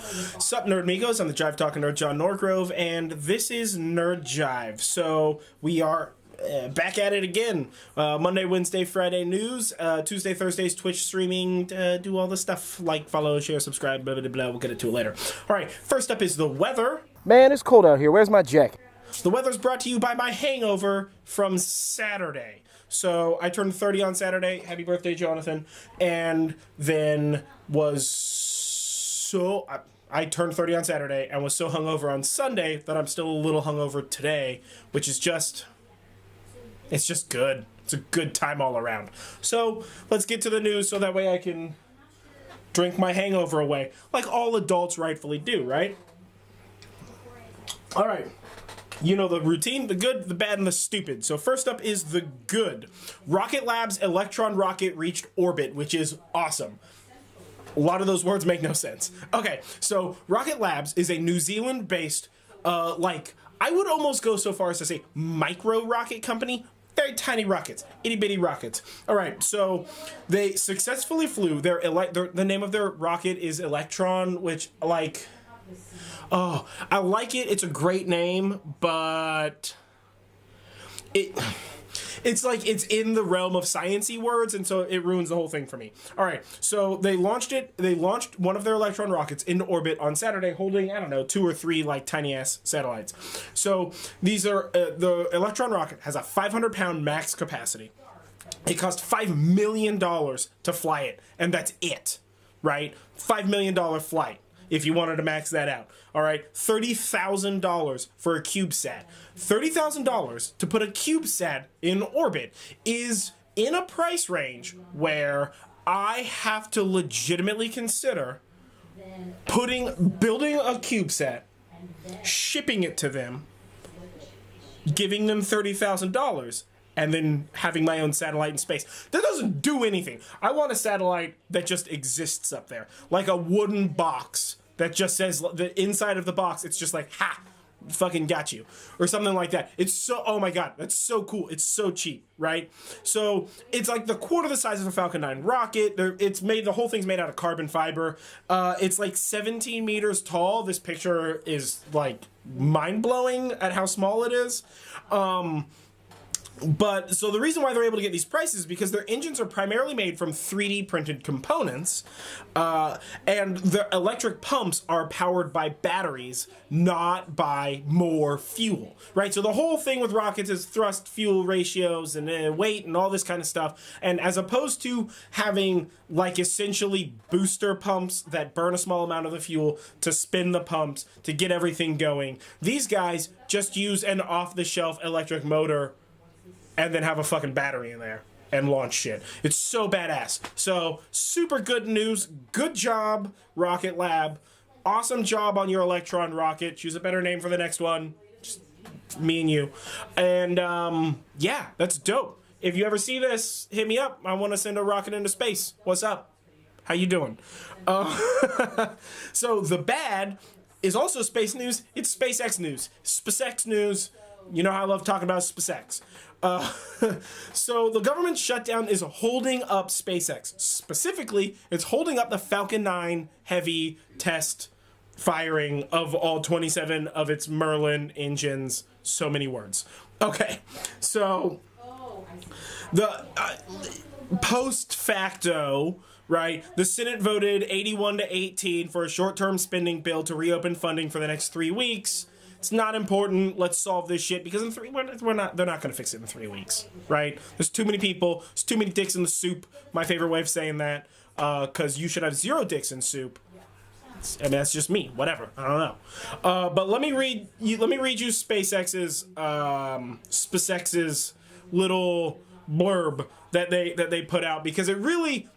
Sup, Nerdmigos? I'm the Jive Talking Nerd, John Norgrove, and this is Nerd Jive. So we are back at it again. Monday, Wednesday, Friday news. Tuesday, Thursdays, Twitch streaming. Do all the stuff like follow, share, subscribe, blah, blah, blah. We'll get into it later. All right, first up is the weather. Man, it's cold out here. Where's my jacket? The weather's brought to you by my hangover from Saturday. So I turned 30 on Saturday. Happy birthday, Jonathan. And then was so... I turned 30 on Saturday and was so hungover on Sunday that I'm still a little hungover today, which is just... It's just good. It's a good time all around. So let's get to the news so that way I can drink my hangover away, like all adults rightfully do, right? All right. You know the routine, the good, the bad, and the stupid. So first up is the good. Rocket Lab's Electron rocket reached orbit, which is awesome. A lot of those words make no sense. Okay, so Rocket Labs is a New Zealand-based, I would almost go so far as to say micro rocket company. Very tiny rockets, itty-bitty rockets. All right, so they successfully flew the name of their rocket is Electron, which, oh, I like it. It's a great name, but it's like it's in the realm of sciencey words, and so it ruins the whole thing for me. All right, so they launched it. They launched one of their Electron rockets into orbit on Saturday, holding, I don't know, 2 or 3 tiny ass satellites. So these are the Electron rocket has a 500-pound max capacity. It cost $5 million to fly it, and that's it, right? $5 million flight, if you wanted to max that out. All right, $30,000 for a CubeSat. $30,000 to put a CubeSat in orbit is in a price range where I have to legitimately consider building a CubeSat, shipping it to them, giving them $30,000, and then having my own satellite in space. That doesn't do anything. I want a satellite that just exists up there, like a wooden box that just says the inside of the box, it's just like, ha, fucking got you, or something like that. It's so, oh my god, that's so cool. It's so cheap, right? So it's like the quarter the size of a Falcon 9 rocket. The whole thing's made out of carbon fiber. It's like 17 meters tall. This picture is like mind-blowing at how small it is. But so the reason why they're able to get these prices is because their engines are primarily made from 3D printed components, and the electric pumps are powered by batteries, not by more fuel, right? So the whole thing with rockets is thrust fuel ratios and weight and all this kind of stuff. And as opposed to having essentially booster pumps that burn a small amount of the fuel to spin the pumps to get everything going, these guys just use an off-the-shelf electric motor and then have a fucking battery in there and launch shit. It's so badass. So, super good news. Good job, Rocket Lab. Awesome job on your Electron rocket. Choose a better name for the next one. Just me and you. And, yeah, that's dope. If you ever see this, hit me up. I want to send a rocket into space. What's up? How you doing? So, the bad is also space news. It's SpaceX news. SpaceX news. You know how I love talking about SpaceX. So the government shutdown is holding up SpaceX. Specifically, it's holding up the Falcon 9 Heavy test firing of all 27 of its Merlin engines. So many words. Okay, so the post facto, right, the Senate voted 81-18 for a short-term spending bill to reopen funding for the next 3 weeks. It's not important. Let's solve this shit because they're not going to fix it in 3 weeks, right? There's too many people. There's too many dicks in the soup. My favorite way of saying that, because you should have 0 dicks in soup. I mean, that's just me. Whatever. I don't know. But let me read you SpaceX's little blurb that they put out, because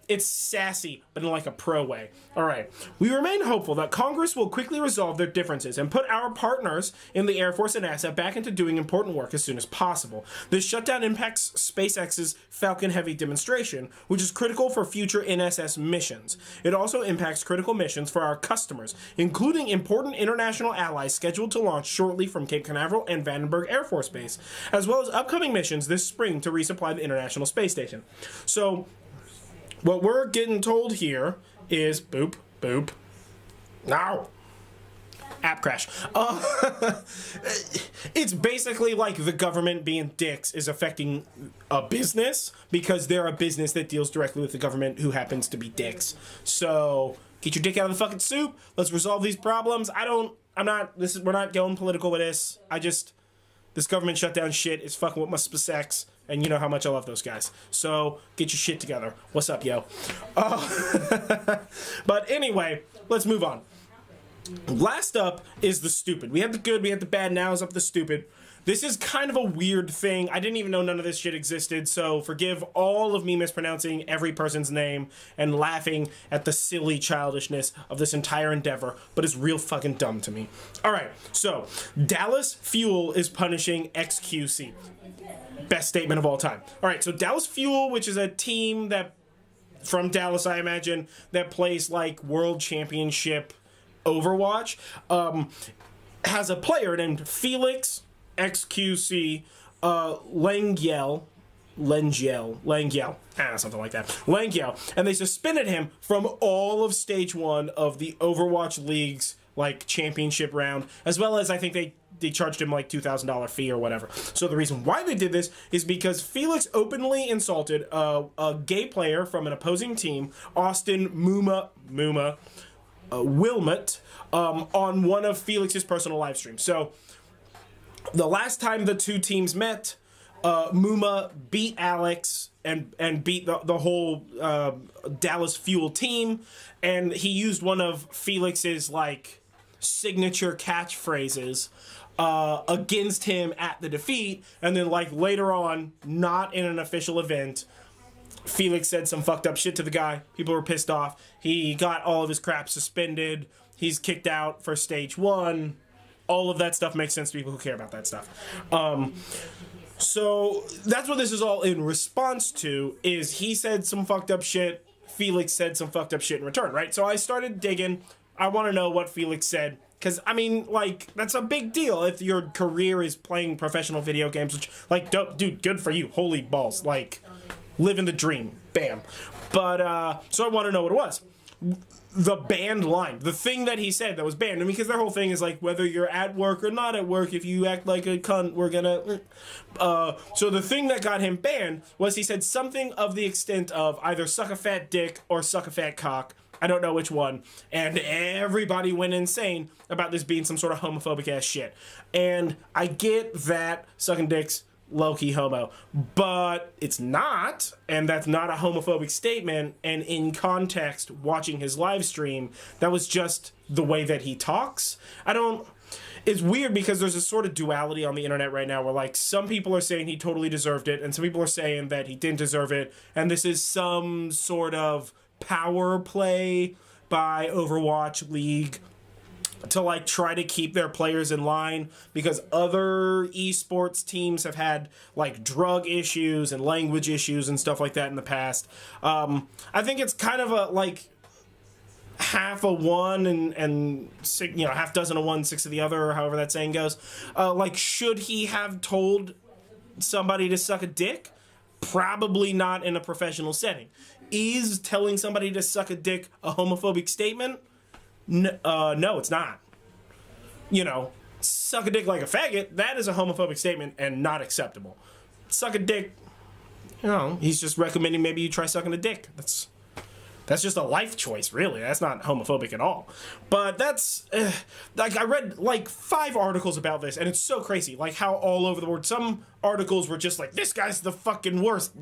it's sassy, but in like a pro way. All right. We remain hopeful that Congress will quickly resolve their differences and put our partners in the Air Force and NASA back into doing important work as soon as possible. This shutdown impacts SpaceX's Falcon Heavy demonstration, which is critical for future NSS missions. It also impacts critical missions for our customers, including important international allies scheduled to launch shortly from Cape Canaveral and Vandenberg Air Force Base, as well as upcoming missions this spring to resupply the International Space Station. So, what we're getting told here is boop, boop. Now, App crash. It's basically like the government being dicks is affecting a business because they're a business that deals directly with the government who happens to be dicks. So get your dick out of the fucking soup. Let's resolve these problems. We're not going political with this. This government shutdown shit is fucking with my SpaceX, and you know how much I love those guys. So get your shit together. What's up, yo? But anyway, let's move on. Last up is the stupid. We had the good, we had the bad, now is up the stupid. This is kind of a weird thing. I didn't even know none of this shit existed, so forgive all of me mispronouncing every person's name and laughing at the silly childishness of this entire endeavor, but it's real fucking dumb to me. Alright, so Dallas Fuel is punishing xQc. Best statement of all time. Alright, so Dallas Fuel, which is a team that, from Dallas I imagine, that plays like World Championship Overwatch, has a player named Felix xQc Lengyel, something like that, Lengyel, and they suspended him from all of stage 1 of the Overwatch League's like championship round, as well as I think they charged him like $2,000 fee or whatever. So the reason why they did this is because Felix openly insulted a gay player from an opposing team, Austin Wilmot, on one of Felix's personal live streams. So the last time the two teams met, Muma beat Alex and beat the whole Dallas Fuel team, and he used one of Felix's like signature catchphrases against him at the defeat, and then like later on, not in an official event, Felix said some fucked up shit to the guy. People were pissed off. He got all of his crap suspended. He's kicked out for stage 1. All of that stuff makes sense to people who care about that stuff. So that's what this is all in response to, is he said some fucked up shit. Felix said some fucked up shit in return, right? So I started digging. I want to know what Felix said. Because, I mean, like, that's a big deal if your career is playing professional video games. Which, like, dude, good for you. Holy balls. Like, living the dream. Bam. But, so I want to know what it was. The banned line. The thing that he said that was banned. I mean, because their whole thing is, like, whether you're at work or not at work, if you act like a cunt, we're gonna... So the thing that got him banned was he said something of the extent of either suck a fat dick or suck a fat cock. I don't know which one. And everybody went insane about this being some sort of homophobic ass shit. And I get that sucking dicks low-key homo, but it's not, and that's not a homophobic statement. And in context, watching his live stream, that was just the way that he talks. It's weird because there's a sort of duality on the internet right now where, like, some people are saying he totally deserved it, and some people are saying that he didn't deserve it, and this is some sort of power play by Overwatch League to like try to keep their players in line, because other esports teams have had like drug issues and language issues and stuff like that in the past. I think it's kind of a like half a one and six, half dozen of one, six of the other, or however that saying goes. Like, should he have told somebody to suck a dick? Probably not in a professional setting. Is telling somebody to suck a dick a homophobic statement? No, it's not. Suck a dick like a faggot, that is a homophobic statement and not acceptable. Suck a dick, he's just recommending maybe you try sucking a dick. That's just a life choice, really. That's not homophobic at all. But that's, like, I read, like, 5 articles about this, and it's so crazy. Like, how all over the world, some articles were just like, this guy's the fucking worst,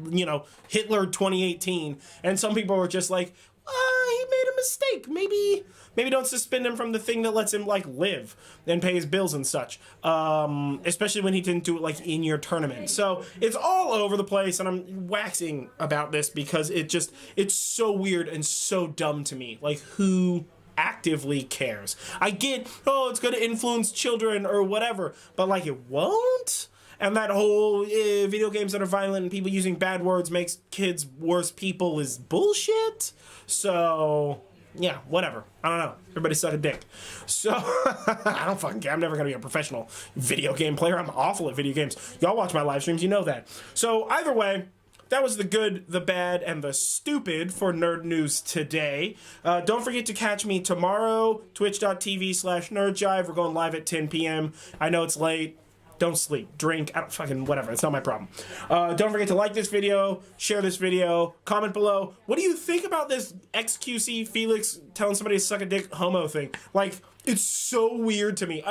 Hitler 2018. And some people were just like, he made a mistake. Maybe don't suspend him from the thing that lets him, like, live and pay his bills and such. Especially when he didn't do it, like, in your tournament. So it's all over the place, and I'm waxing about this because it's so weird and so dumb to me. Like, who actively cares? I get, it's going to influence children or whatever, but, like, it won't? And that whole video games that are violent and people using bad words makes kids worse people is bullshit. So, yeah, whatever. I don't know. Everybody suck a dick. So, I don't fucking care. I'm never going to be a professional video game player. I'm awful at video games. Y'all watch my live streams. You know that. So, either way, that was the good, the bad, and the stupid for Nerd News today. Don't forget to catch me tomorrow, twitch.tv/nerdjive. We're going live at 10 p.m. I know it's late. Don't sleep, drink, I don't fucking whatever. It's not my problem. Don't forget to like this video, share this video, comment below. What do you think about this xQc Felix telling somebody to suck a dick homo thing? Like, it's so weird to me.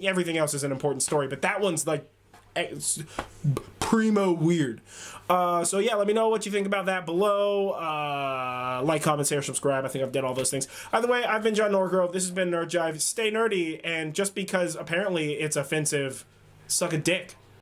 Everything else is an important story, but that one's like primo weird. So yeah, let me know what you think about that below. Like, comment, share, subscribe. I think I've done all those things. Either way, I've been John Norgrove. This has been Nerd Jive. Stay nerdy, and just because apparently it's offensive, suck a dick.